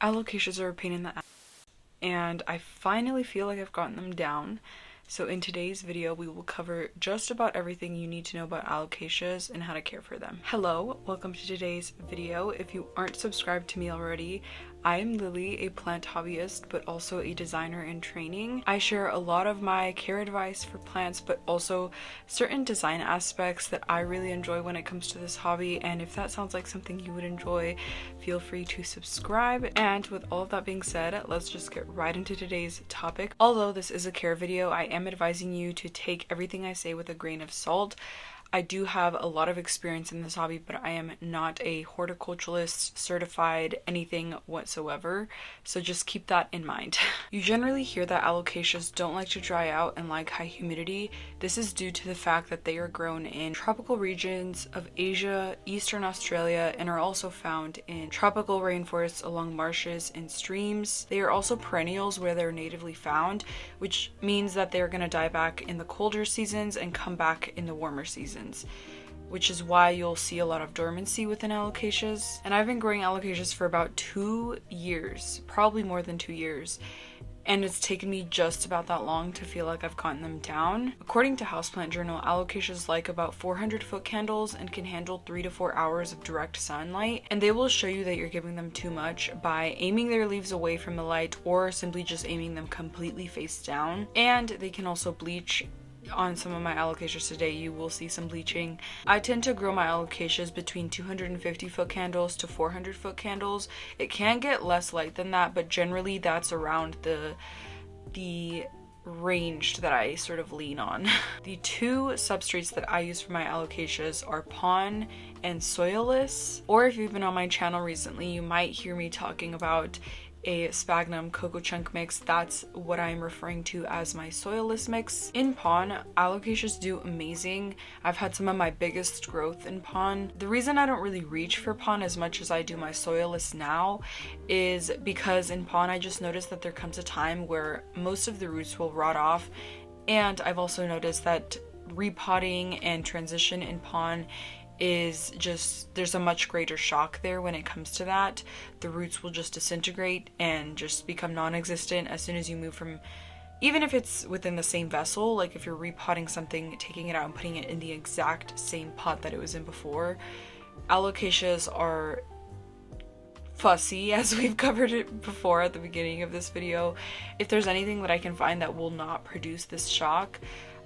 Alocasias are a pain in the ass, and I finally feel like I've gotten them down. So in today's video, we will cover just about everything you need to know about alocasias and how to care for them. Hello, welcome to today's video. If you aren't subscribed to me already, I am Lily, a plant hobbyist, but also a designer in training. I share a lot of my care advice for plants, but also certain design aspects that I really enjoy when it comes to this hobby. And if that sounds like something you would enjoy, feel free to subscribe. And with all of that being said, let's just get right into today's topic. Although this is a care video, I am advising you to take everything I say with a grain of salt. I do have a lot of experience in this hobby, but I am not a horticulturalist, certified, anything whatsoever, so just keep that in mind. You generally hear that alocasias don't like to dry out and like high humidity. This is due to the fact that they are grown in tropical regions of Asia, Eastern Australia, and are also found in tropical rainforests along marshes and streams. They are also perennials where they're natively found, which means that they're going to die back in the colder seasons and come back in the warmer seasons, which is why you'll see a lot of dormancy within alocasias. And I've been growing alocasias for about 2 years, probably more than 2 years, and it's taken me just about that long to feel like I've gotten them down. According to Houseplant Journal, alocasias like about 400 foot candles and can handle 3 to 4 hours of direct sunlight, and they will show you that you're giving them too much by aiming their leaves away from the light or simply just aiming them completely face down. And they can also bleach. On some of my alocasias today, you will see some bleaching. I tend to grow my alocasias between 250 foot candles to 400 foot candles. It can get less light than that, but generally that's around the range that I sort of lean on. The two substrates that I use for my alocasias are pon and soilless, or if you've been on my channel recently, you might hear me talking about a sphagnum cocoa chunk mix. That's what I'm referring to as my soilless mix. In pon, alocasias do amazing. I've had some of my biggest growth in pon. The reason I don't really reach for pon as much as I do my soilless now is because in pon I just noticed that there comes a time where most of the roots will rot off, and I've also noticed that repotting and transition in pon is just, there's a much greater shock there when it comes to that. The roots will just disintegrate and just become non-existent as soon as you move from, even if it's within the same vessel, like if you're repotting something, taking it out and putting it in the exact same pot that it was in before. Alocasias are fussy, as we've covered it before at the beginning of this video. If there's anything that I can find that will not produce this shock,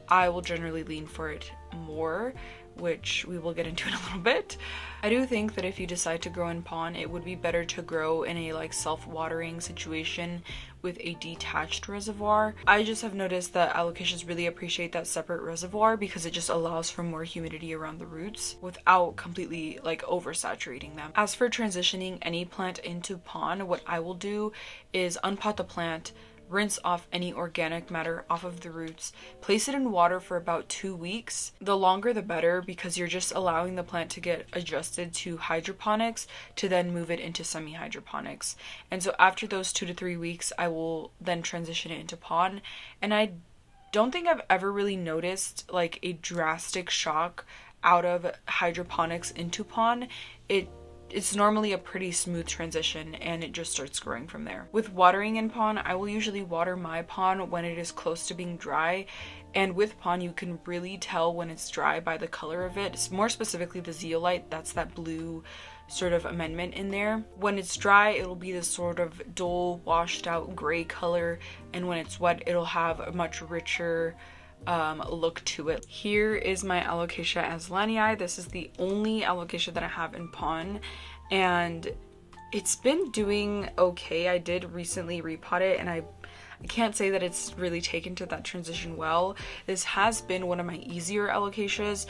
I will generally lean for it more, which we will get into in a little bit. I do think that if you decide to grow in pon, it would be better to grow in a self-watering situation with a detached reservoir. I just have noticed that alocasias really appreciate that separate reservoir because it just allows for more humidity around the roots without completely oversaturating them. As for transitioning any plant into pon, what I will do is unpot the plant, rinse off any organic matter off of the roots, place it in water for about 2 weeks. The longer the better, because you're just allowing the plant to get adjusted to hydroponics to then move it into semi-hydroponics. And so after those 2 to 3 weeks, I will then transition it into pon. And I don't think I've ever really noticed a drastic shock out of hydroponics into pon. It's normally a pretty smooth transition, and it just starts growing from there. With watering in pon, I will usually water my pon when it is close to being dry, and with pon you can really tell when it's dry by the color of it. It's more specifically the zeolite, that's that blue sort of amendment in there. When it's dry, it'll be this sort of dull, washed out gray color, and when it's wet, it'll have a much richer look to it. Here is my Alocasia Azlanii. This is the only alocasia that I have in pon, and it's been doing okay. I did recently repot it, and I can't say that it's really taken to that transition well. This has been one of my easier alocasias.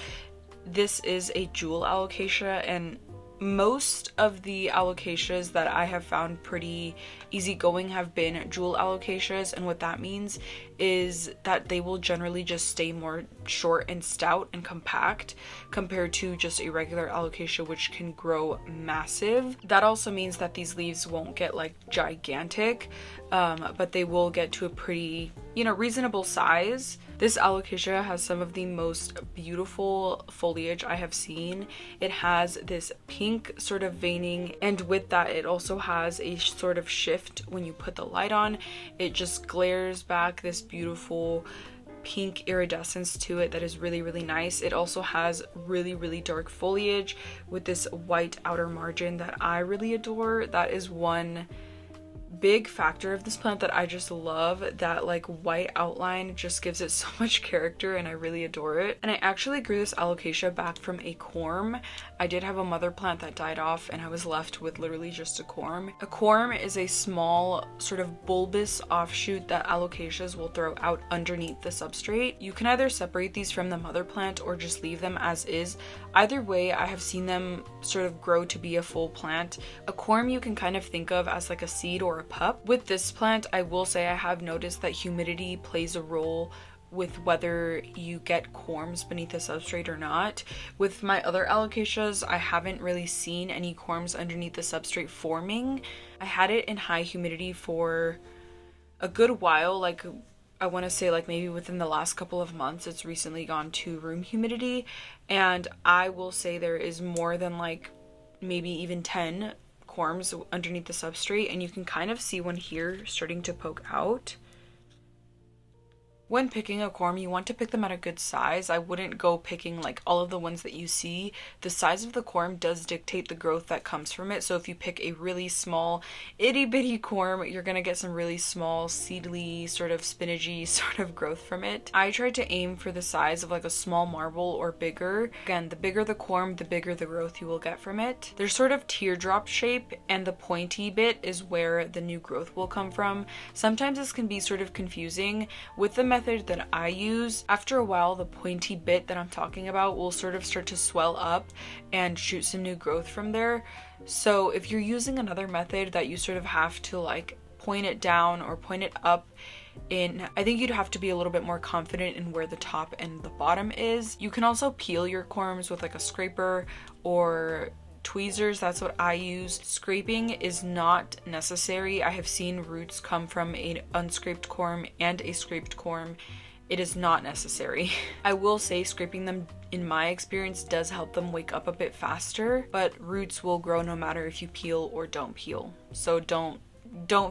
This is a jewel alocasia, and most of the alocasias that I have found pretty easygoing have been jewel alocasias, and what that means is that they will generally just stay more short and stout and compact compared to just a regular alocasia, which can grow massive. That also means that these leaves won't get gigantic, but they will get to a pretty reasonable size. This alocasia has some of the most beautiful foliage I have seen. It has this pink sort of veining, and with that it also has a sort of shift when you put the light on. It just glares back this beautiful pink iridescence to it that is really, really nice. It also has really, really dark foliage with this white outer margin that I really adore. That is one big factor of this plant that I just love. That like white outline just gives it so much character, and I really adore it. And I actually grew this alocasia back from a corm. I did have a mother plant that died off, and I was left with literally just a corm. A corm is a small sort of bulbous offshoot that alocasias will throw out underneath the substrate. You can either separate these from the mother plant or just leave them as is. Either way, I have seen them sort of grow to be a full plant. A corm you can kind of think of as like a seed or a pup. With this plant, I will say I have noticed that humidity plays a role with whether you get corms beneath the substrate or not. With my other alocasias, I haven't really seen any corms underneath the substrate forming. I had it in high humidity for a good while, like I want to say like maybe within the last couple of months. It's recently gone to room humidity, and I will say there is more than like maybe even 10 corms underneath the substrate, and you can kind of see one here starting to poke out. When picking a corm, you want to pick them at a good size. I wouldn't go picking like all of the ones that you see. The size of the corm does dictate the growth that comes from it. So if you pick a really small itty bitty corm, you're gonna get some really small seedly sort of spinachy sort of growth from it. I tried to aim for the size of like a small marble or bigger. Again, the bigger the corm, the bigger the growth you will get from it. They're sort of teardrop shape, and the pointy bit is where the new growth will come from. Sometimes this can be sort of confusing. With the method that I use, after a while the pointy bit that I'm talking about will sort of start to swell up and shoot some new growth from there. So if you're using another method that you sort of have to like point it down or point it up in, I think you'd have to be a little bit more confident in where the top and the bottom is. You can also peel your corms with like a scraper or tweezers. That's what I use. Scraping is not necessary. I have seen roots come from an unscraped corm and a scraped corm. It is not necessary. I will say scraping them, in my experience, does help them wake up a bit faster, but roots will grow no matter if you peel or don't peel. So don't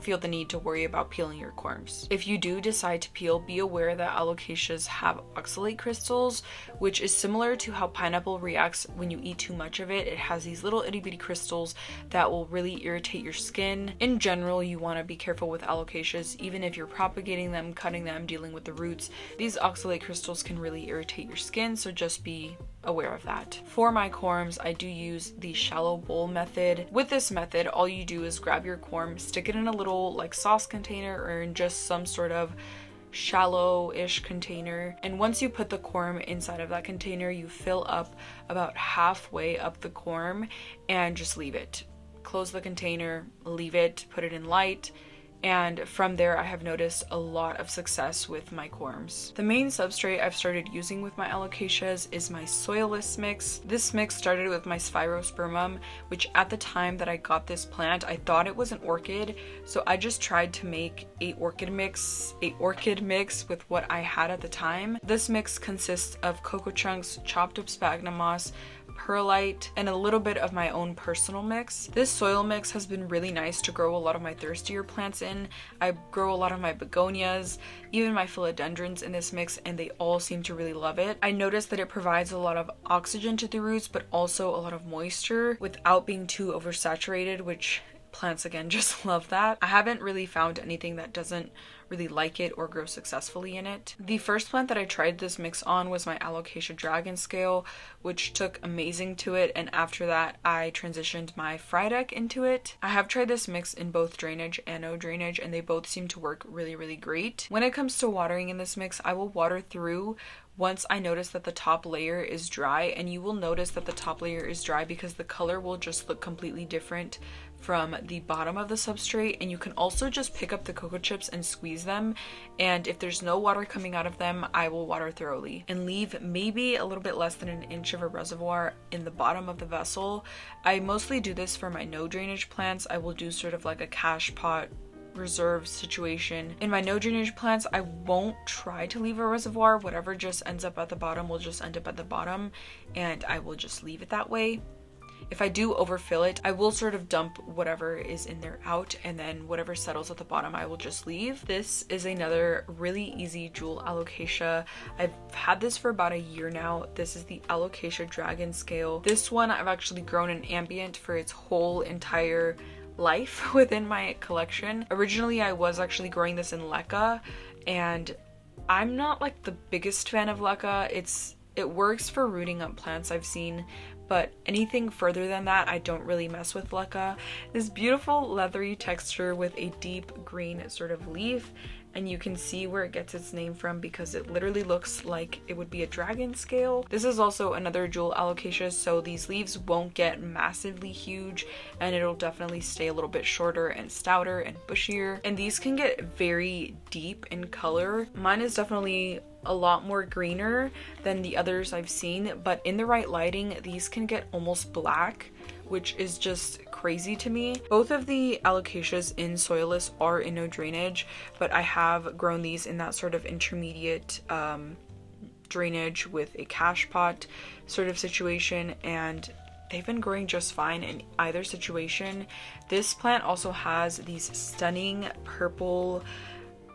feel the need to worry about peeling your corms. If you do decide to peel, be aware that alocasias have oxalate crystals, which is similar to how pineapple reacts when you eat too much of it. It has these little itty bitty crystals that will really irritate your skin. In general, you want to be careful with alocasias, even if you're propagating them, cutting them, dealing with the roots. These oxalate crystals can really irritate your skin, so just be aware of that. For my corms, I do use the shallow bowl method. With this method, all you do is grab your corm, stick it in a little like sauce container or in just some sort of shallow-ish container, and once you put the corm inside of that container, you fill up about halfway up the corm and just leave it. Close the container, leave it, put it in light, and from there I have noticed a lot of success with my corms. The main substrate I've started using with my alocasias is my soilless mix. This mix started with my Spirospermum, which at the time that I got this plant, I thought it was an orchid, so I just tried to make a orchid mix with what I had at the time. This mix consists of cocoa chunks, chopped up sphagnum moss, perlite, and a little bit of my own personal mix. This soil mix has been really nice to grow a lot of my thirstier plants in. I grow a lot of my begonias, even my philodendrons in this mix, and they all seem to really love it. I noticed that it provides a lot of oxygen to the roots, but also a lot of moisture without being too oversaturated, which plants again just love that. I haven't really found anything that doesn't really like it or grow successfully in it. The first plant that I tried this mix on was my Alocasia dragon scale, which took amazing to it, and after that I transitioned my Frydek into it. I have tried this mix in both drainage and no drainage, and they both seem to work really, really great. When it comes to watering in this mix, I will water through once I notice that the top layer is dry, and you will notice that the top layer is dry because the color will just look completely different from the bottom of the substrate. And you can also just pick up the cocoa chips and squeeze them, and if there's no water coming out of them, I will water thoroughly and leave maybe a little bit less than an inch of a reservoir in the bottom of the vessel. I mostly do this for my no drainage plants. I will do sort of like a cash pot reserve situation. In my no drainage plants, I won't try to leave a reservoir. Whatever just ends up at the bottom will just end up at the bottom, and I will just leave it that way. If I do overfill it, I will sort of dump whatever is in there out, and then whatever settles at the bottom I will just leave. This is another really easy jewel alocasia. I've had this for about a year now. This is the Alocasia Dragon Scale. This one I've actually grown in ambient for its whole entire life within my collection. Originally I was actually growing this in leca, and I'm not like the biggest fan of leca. It works for rooting up plants I've seen, but anything further than that, I don't really mess with leca. This beautiful leathery texture with a deep green sort of leaf, and you can see where it gets its name from because it literally looks like it would be a dragon scale. This is also another jewel alocasia, so these leaves won't get massively huge, and it'll definitely stay a little bit shorter and stouter and bushier. And these can get very deep in color. Mine is definitely a lot more greener than the others I've seen, but in the right lighting, these can get almost black, which is just crazy to me. Both of the alocasias in soilless are in no drainage, but I have grown these in that sort of intermediate drainage with a cache pot sort of situation, and they've been growing just fine in either situation. This plant also has these stunning purple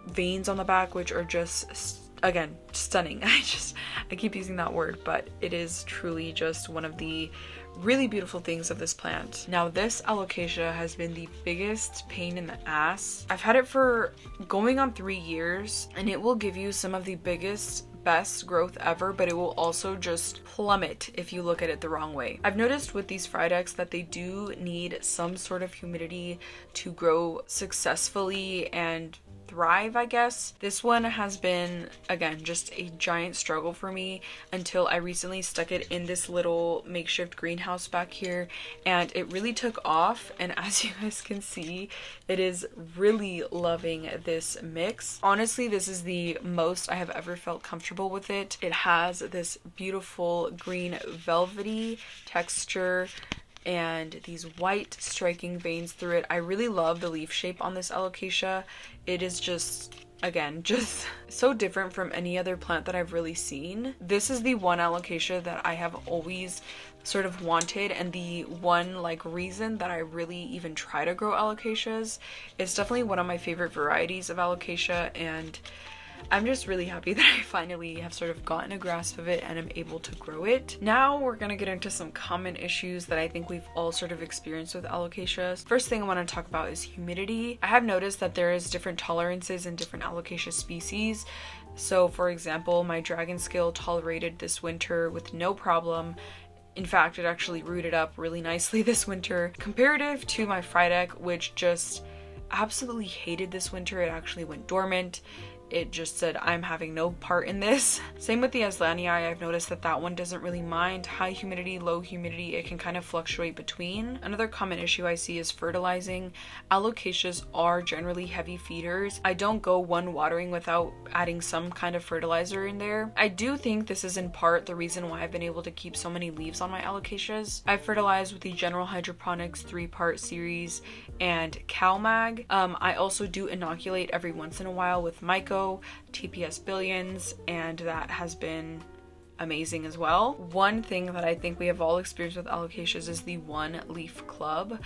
veins on the back, which are just again stunning. I keep using that word, but it is truly just one of the really beautiful things of this plant. Now, this alocasia has been the biggest pain in the ass. I've had it for going on 3 years, and it will give you some of the best growth ever, but it will also just plummet if you look at it the wrong way. I've noticed with these Frydeks that they do need some sort of humidity to grow successfully and thrive, I guess. This one has been, again, just a giant struggle for me until I recently stuck it in this little makeshift greenhouse back here, and it really took off, and as you guys can see, it is really loving this mix. Honestly, this is the most I have ever felt comfortable with it. It has this beautiful green velvety texture and these white striking veins through it. I really love the leaf shape on this alocasia. It is just, again, just so different from any other plant that I've really seen. This is the one alocasia that I have always sort of wanted, and the one like reason that I really even try to grow alocasias. It's definitely one of my favorite varieties of alocasia, and I'm just really happy that I finally have sort of gotten a grasp of it and am able to grow it. Now we're gonna get into some common issues that I think we've all sort of experienced with alocasias. First thing I want to talk about is humidity. I have noticed that there is different tolerances in different alocasia species. So for example, my dragon scale tolerated this winter with no problem. In fact, it actually rooted up really nicely this winter, comparative to my Frydek, which just absolutely hated this winter. It actually went dormant. It just said, I'm having no part in this. Same with the Azlanii. I've noticed that that one doesn't really mind high humidity, low humidity. It can kind of fluctuate between. Another common issue I see is fertilizing. Alocasias are generally heavy feeders. I don't go one watering without adding some kind of fertilizer in there. I do think this is in part the reason why I've been able to keep so many leaves on my alocasias. I fertilize with the General Hydroponics 3-part series and CalMag. I also do inoculate every once in a while with Myco, TPS Billions, and that has been amazing as well. One thing that I think we have all experienced with alocasias is the one leaf club,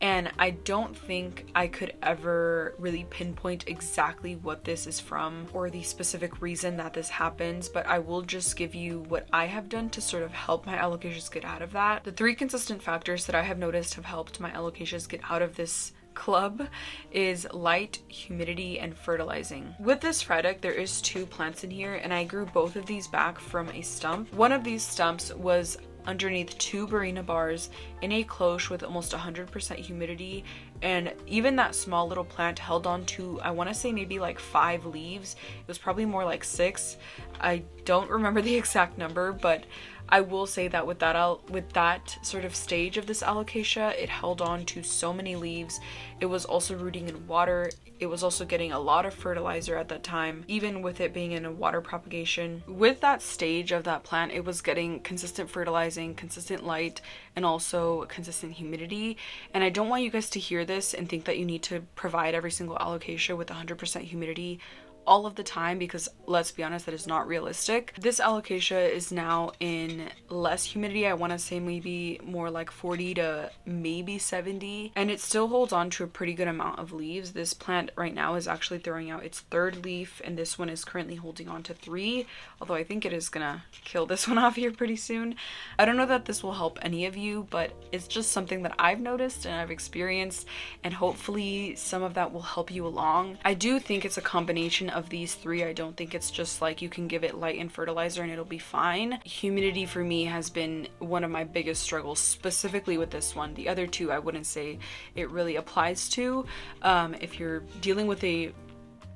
and I don't think I could ever really pinpoint exactly what this is from or the specific reason that this happens, but I will just give you what I have done to sort of help my alocasias get out of that. The 3 consistent factors that I have noticed have helped my alocasias get out of this club is light, humidity, and fertilizing. With this Frydek, there is 2 plants in here, and I grew both of these back from a stump. One of these stumps was underneath 2 Barina bars in a cloche with almost 100% humidity, and even that small little plant held on to, I want to say maybe like 5 leaves. It was probably more like 6. I don't remember the exact number, but I will say that with that sort of stage of this alocasia, it held on to so many leaves. It was also rooting in water. It was also getting a lot of fertilizer at that time, even with it being in a water propagation. With that stage of that plant, it was getting consistent fertilizing, consistent light, and also consistent humidity. And I don't want you guys to hear this and think that you need to provide every single alocasia with 100% humidity all of the time, because let's be honest, that is not realistic. This alocasia is now in less humidity. I want to say maybe more like 40 to maybe 70, and it still holds on to a pretty good amount of leaves. This plant right now is actually throwing out its third leaf, and this one is currently holding on to 3, although I think it is gonna kill this one off here pretty soon. I don't know that this will help any of you, but it's just something that I've noticed and I've experienced, and hopefully some of that will help you along. I do think it's a combination of these 3. I don't think it's just like you can give it light and fertilizer and it'll be fine. Humidity for me has been one of my biggest struggles, specifically with this one. The other 2 I wouldn't say it really applies to. If you're dealing with a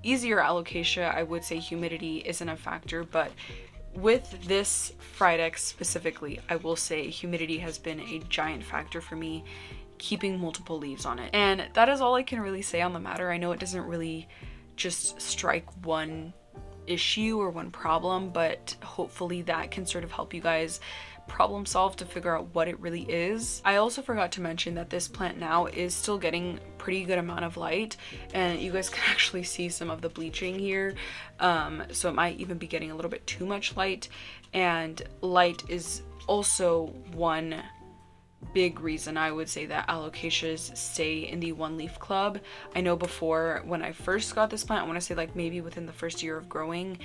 easier alocasia, I would say humidity isn't a factor, but with this Frydek specifically, I will say humidity has been a giant factor for me, keeping multiple leaves on it. And that is all I can really say on the matter. I know it doesn't really just strike one issue or one problem, but hopefully that can sort of help you guys problem solve to figure out what it really is. I also forgot to mention that this plant now is still getting pretty good amount of light, and you guys can actually see some of the bleaching here, so it might even be getting a little bit too much light, and light is also one big reason I would say that alocasias stay in the 1-leaf club. I know before, when I first got this plant, I want to say like maybe within the first year of growing,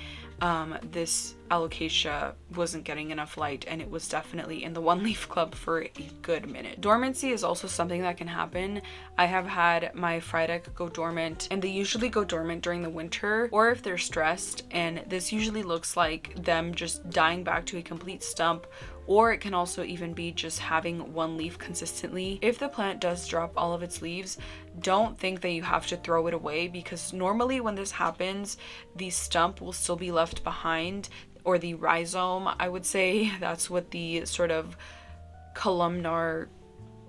this alocasia wasn't getting enough light, and it was definitely in the 1-leaf club for a good minute. Dormancy is also something that can happen. I have had my Frydek go dormant, and they usually go dormant during the winter or if they're stressed, and this usually looks like them just dying back to a complete stump, or it can also even be just having 1 leaf consistently. If the plant does drop all of its leaves, don't think that you have to throw it away, because normally when this happens, the stump will still be left behind, or the rhizome, I would say. That's what the sort of columnar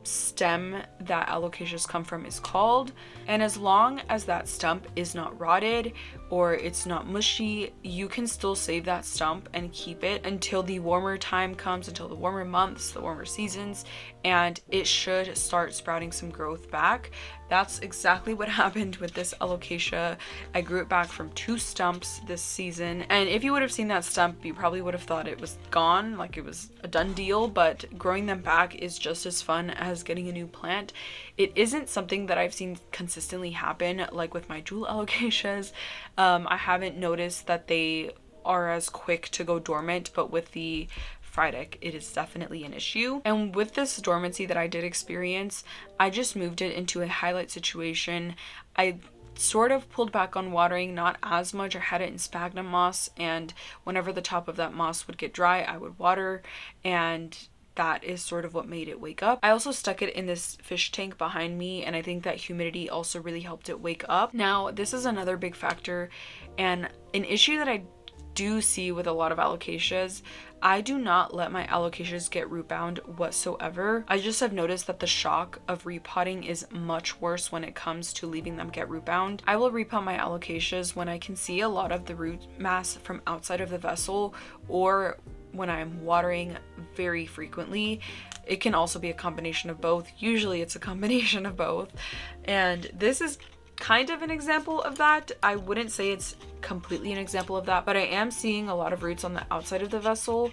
stem that alocasias come from is called. And as long as that stump is not rotted or it's not mushy, you can still save that stump and keep it until the warmer time comes, until the warmer months, the warmer seasons, and it should start sprouting some growth back. That's exactly what happened with this alocasia. I grew it back from 2 stumps this season, and if you would have seen that stump, you probably would have thought it was gone, like it was a done deal, but growing them back is just as fun as getting a new plant. It isn't something that I've seen consistently happen like with my jewel alocasias. I haven't noticed that they are as quick to go dormant, but with the Frydek, it is definitely an issue. And with this dormancy that I did experience, I just moved it into a highlight situation. I sort of pulled back on watering, not as much. I had it in sphagnum moss, and whenever the top of that moss would get dry, I would water, and that is sort of what made it wake up. I also stuck it in this fish tank behind me, and I think that humidity also really helped it wake up. Now, this is another big factor, and an issue that I do see with a lot of alocasias. I do not let my alocasias get root bound whatsoever. I just have noticed that the shock of repotting is much worse when it comes to leaving them get root bound. I will repot my alocasias when I can see a lot of the root mass from outside of the vessel, or when I'm watering very frequently. It can also be a combination of both. Usually it's a combination of both. And this is kind of an example of that. I wouldn't say it's completely an example of that, but I am seeing a lot of roots on the outside of the vessel,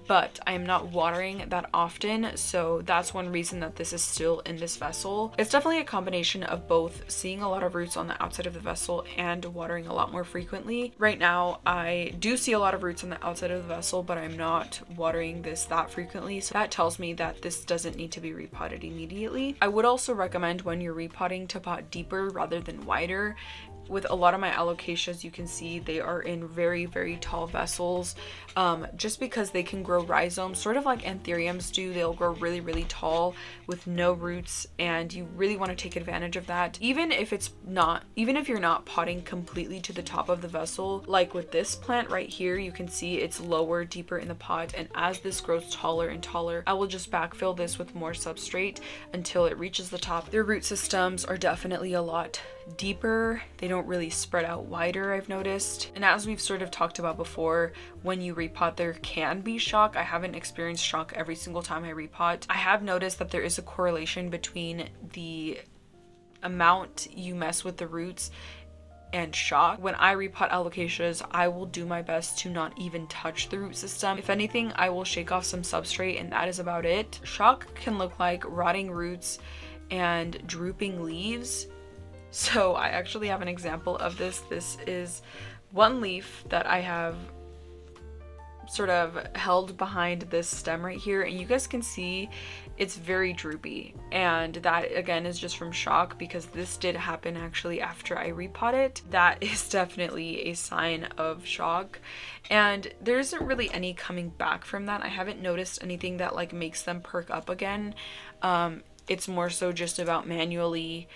but I am not watering that often, so that's one reason that this is still in this vessel. It's definitely a combination of both seeing a lot of roots on the outside of the vessel and watering a lot more frequently. Right now I do see a lot of roots on the outside of the vessel, but I'm not watering this that frequently, so that tells me that this doesn't need to be repotted immediately. I would also recommend when you're repotting to pot deeper rather than wider. with a lot of my alocasias, you can see they are in very, very tall vessels, just because they can grow rhizomes, sort of like anthuriums do. They'll grow really, really tall with no roots, and you really want to take advantage of that. Even if you're not potting completely to the top of the vessel, like with this plant right here, you can see it's lower, deeper in the pot, and as this grows taller and taller, I will just backfill this with more substrate until it reaches the top. Their root systems are definitely a lot deeper. They don't really spread out wider, I've noticed. And as we've sort of talked about before, when you repot, there can be shock. I haven't experienced shock every single time I repot. I have noticed that there is a correlation between the amount you mess with the roots and shock. When I repot alocasias, I will do my best to not even touch the root system. If anything, I will shake off some substrate, and that is about it. Shock can look like rotting roots and drooping leaves. So I actually have an example of this. This is one leaf that I have sort of held behind this stem right here, and you guys can see it's very droopy, and that again is just from shock, because this did happen actually after I repotted. That is definitely a sign of shock, and there isn't really any coming back from that. I haven't noticed anything that like makes them perk up again. It's more so just about manually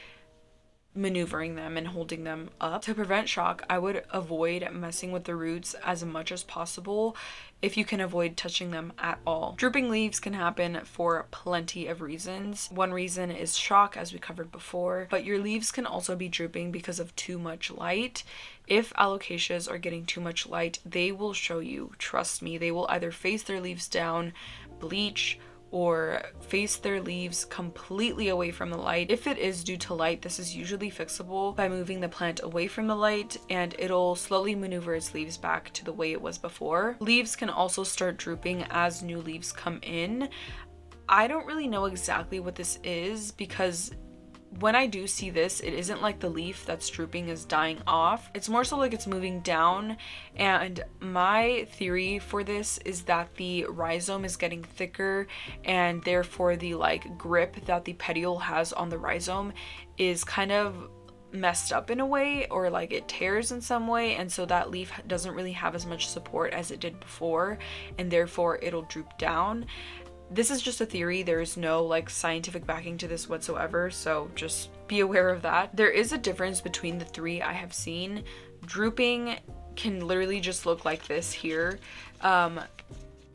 maneuvering them and holding them up. To prevent shock, I would avoid messing with the roots as much as possible if you can avoid touching them at all. Drooping leaves can happen for plenty of reasons. One reason is shock, as we covered before, but your leaves can also be drooping because of too much light. If alocasias are getting too much light, they will show you. Trust me, they will either face their leaves down, bleach, or face their leaves completely away from the light. If it is due to light, this is usually fixable by moving the plant away from the light, and it'll slowly maneuver its leaves back to the way it was before. Leaves can also start drooping as new leaves come in. I don't really know exactly what this is, because when I do see this, it isn't like the leaf that's drooping is dying off. It's more so like it's moving down, and my theory for this is that the rhizome is getting thicker, and therefore the like grip that the petiole has on the rhizome is kind of messed up in a way, or like it tears in some way, and so that leaf doesn't really have as much support as it did before, and therefore it'll droop down. This is just a theory. There is no like scientific backing to this whatsoever, so just be aware of that. There is a difference between the three I have seen. Drooping can literally just look like this here. I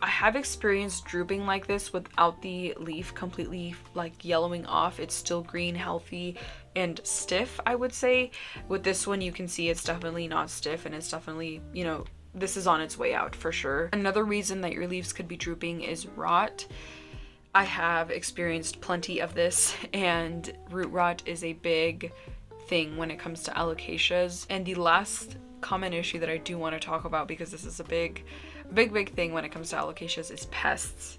have experienced drooping like this without the leaf completely like yellowing off. It's still green, healthy, and stiff, I would say. With this one, you can see it's definitely not stiff, and it's definitely, you know, this is on its way out for sure. Another reason that your leaves could be drooping is rot. I have experienced plenty of this, and root rot is a big thing when it comes to alocasias. And the last common issue that I do want to talk about, because this is a big thing when it comes to alocasias, is pests.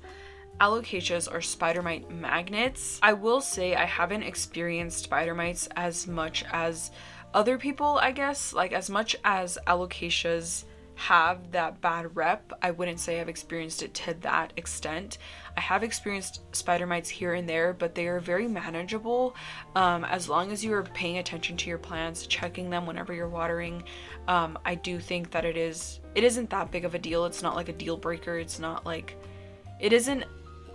Alocasias are spider mite magnets. I will say I haven't experienced spider mites as much as other people, I guess. Like, as much as alocasias have that bad rep, I wouldn't say I've experienced it to that extent. I have experienced spider mites here and there, but they are very manageable as long as you are paying attention to your plants, checking them whenever you're watering. I do think that it isn't that big of a deal. It's not like a deal breaker. It isn't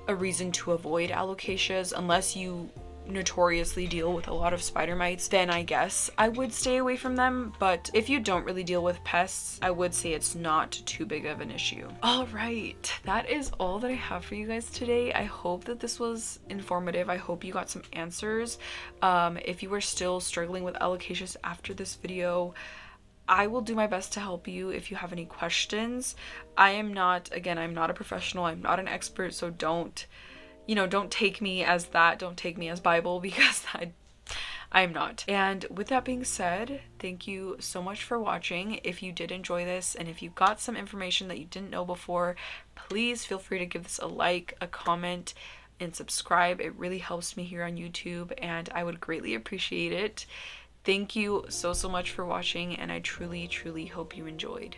a reason to avoid alocasias unless you notoriously deal with a lot of spider mites. Then I guess I would stay away from them, but if you don't really deal with pests, I would say it's not too big of an issue. All right, that is all that I have for you guys today. I hope that this was informative. I hope you got some answers. If you are still struggling with alocasias after this video, I will do my best to help you if you have any questions. I'm not a professional, I'm not an expert, so don't take me as that, don't take me as Bible, because I'm not. And with that being said, thank you so much for watching. If you did enjoy this, and if you got some information that you didn't know before, please feel free to give this a like, a comment, and subscribe. It really helps me here on YouTube, and I would greatly appreciate it. Thank you so much for watching, and I truly hope you enjoyed.